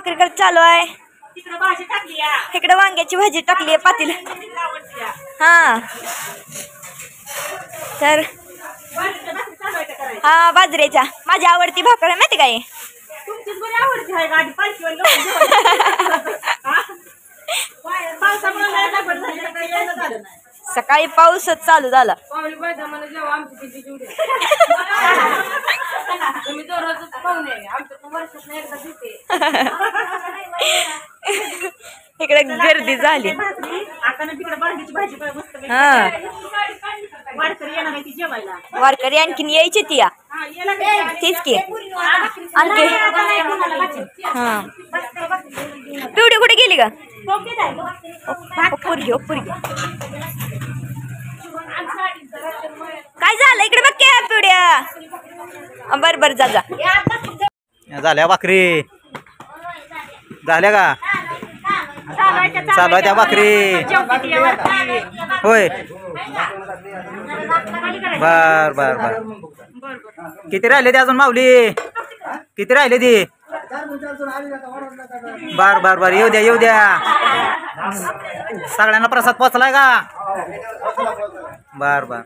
भाकरी करत चालू आहे. इकडे वांग्याची भाजी टाकली आहे पातील. हा तर हा बाजरीच्या माझी आवडती भाकर आहे माहिती काय. सकाळी पाऊसच चालू झाला. इकडे गर्दी झाली. हा वारकरी आणखीन यायची ती तीच की आणखी. हा पिवडी कुठे गेली का. काय झालं इकडे बघ की पिवड्या. बर बर जा जा. झाल्या भाकरी झाल्या का. चालू आहे त्या भाकरी होय. बर बर बर किती राहिले ते अजून माऊली किती राहिले ती. बर बर बर येऊ द्या येऊ द्या. सगळ्यांना प्रसाद पोचलाय का. बर बर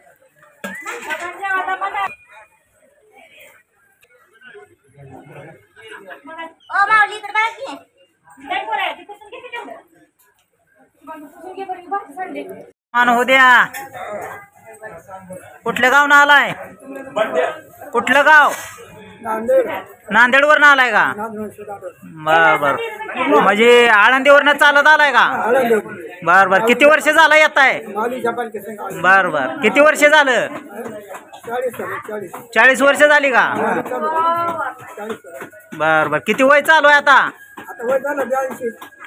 हो द्या. कुठल्या गावनं आलाय. कुठलं गाव. नांदेड वरनं आलाय का. बर बर म्हणजे आळंदीवरनं चालत आलाय का. बर बर किती वर्ष झालं येत आहे. बर बर किती वर्ष झालं. 40 वर्ष झाली का. बर बर किती वय चालू आहे आता.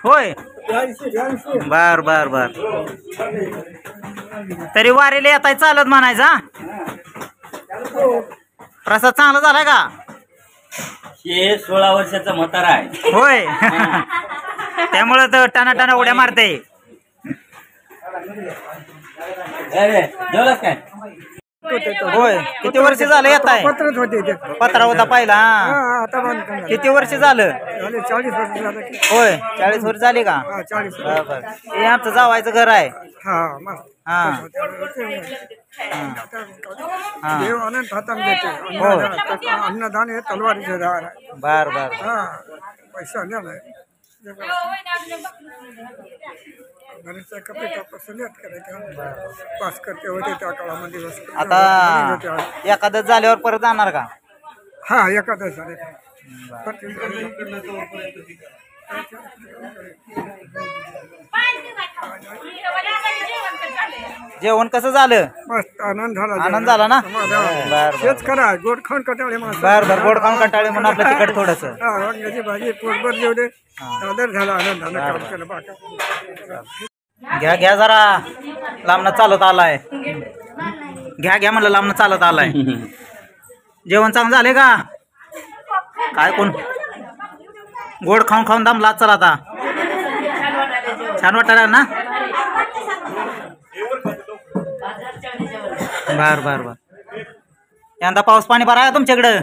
होय बर बर बर तरी वारीला येताय चालत म्हणायचा. प्रसाद चांगला झालाय का. हे 16 वर्षाचा म्हातारा आहे. होय त्यामुळे तर टाना टाना उड्या मारते. जेवलास काय. होय किती वर्ष झालं येत आहे. पत्रा होता पहिला. किती वर्ष झालं. 40 वर्ष झालं. होय 40 वर्ष झाली का. हे आमचं जावायचं घर आहे. हा देव अनंत हातात देते. अन्नदान हे तलवारीचे दार आहे. बर बर पैसा नाही. गणेशचा कपडे कापासून याद करायचा पास करते होते त्या काळामध्ये. आता एकादश झाल्यावर परत जाणार का. हा एकादश झाले. जेवण कसं झालं. मस्त आनंद झाला. आनंद झाला ना. तेच करा गोड खाऊन कंटाळे माणसं. बर बर गोड खाऊन कंटाळे म्हणून आपलं तिकट थोडस. वांग्याची भाजी पोटभर जेवढे आदर झाला आनंदानं. घ्या घ्या जरा लांबनं चालत आलाय. घ्या घ्या म्हणलं लांबनं चालत आलाय. जेवण चांगलं झाले का. काय कोण गोड खाऊन खाऊन दमला चला आता. छान वाटायला ना. बर बर बर यंदा पाऊस पाणी बरा आहे तुमच्याकडं.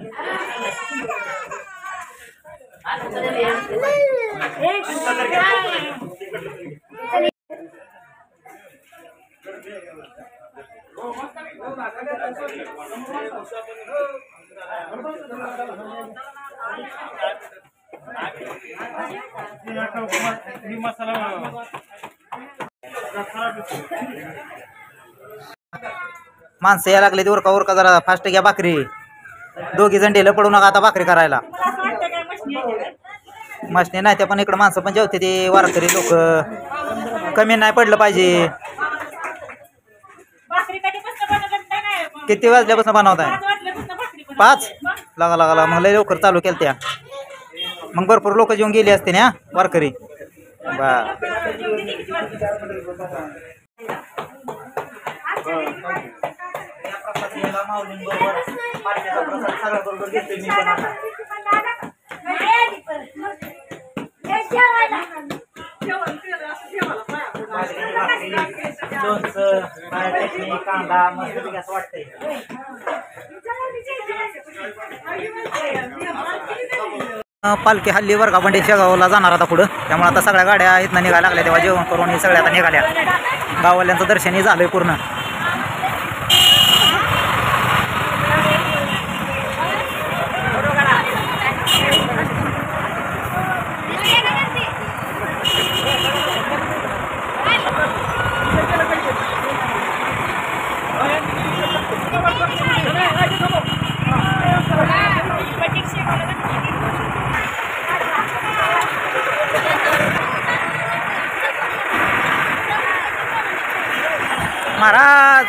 माणसं यायला लागले. उरका उरका जरा फास्ट घ्या भाकरी. दोघी जण ढेलं पडू नका आता भाकरी करायला. मशनी नाही त्या पण इकडे माणसं पण जेवते ते वारकरी लोक. कमी नाही पडलं पाहिजे. किती वाजल्यापासून बनवताय. 5 लागा लागा मग लय लवकर चालू केलं त्या. मग भरपूर लोक जेवून गेली असते ना वारकरी. बर कांदा मस्त असं वाटतंय. पालखी हल्ली वर्गापंडी शेगावला जाणार आता पुढं, त्यामुळे आता सगळ्या गाड्या इथनं निघायला लागल्या. तेव्हा जेवण करून हे सगळ्या आता निघाल्या. गाववाल्यांचं दर्शनही झालंय पूर्ण. महाराज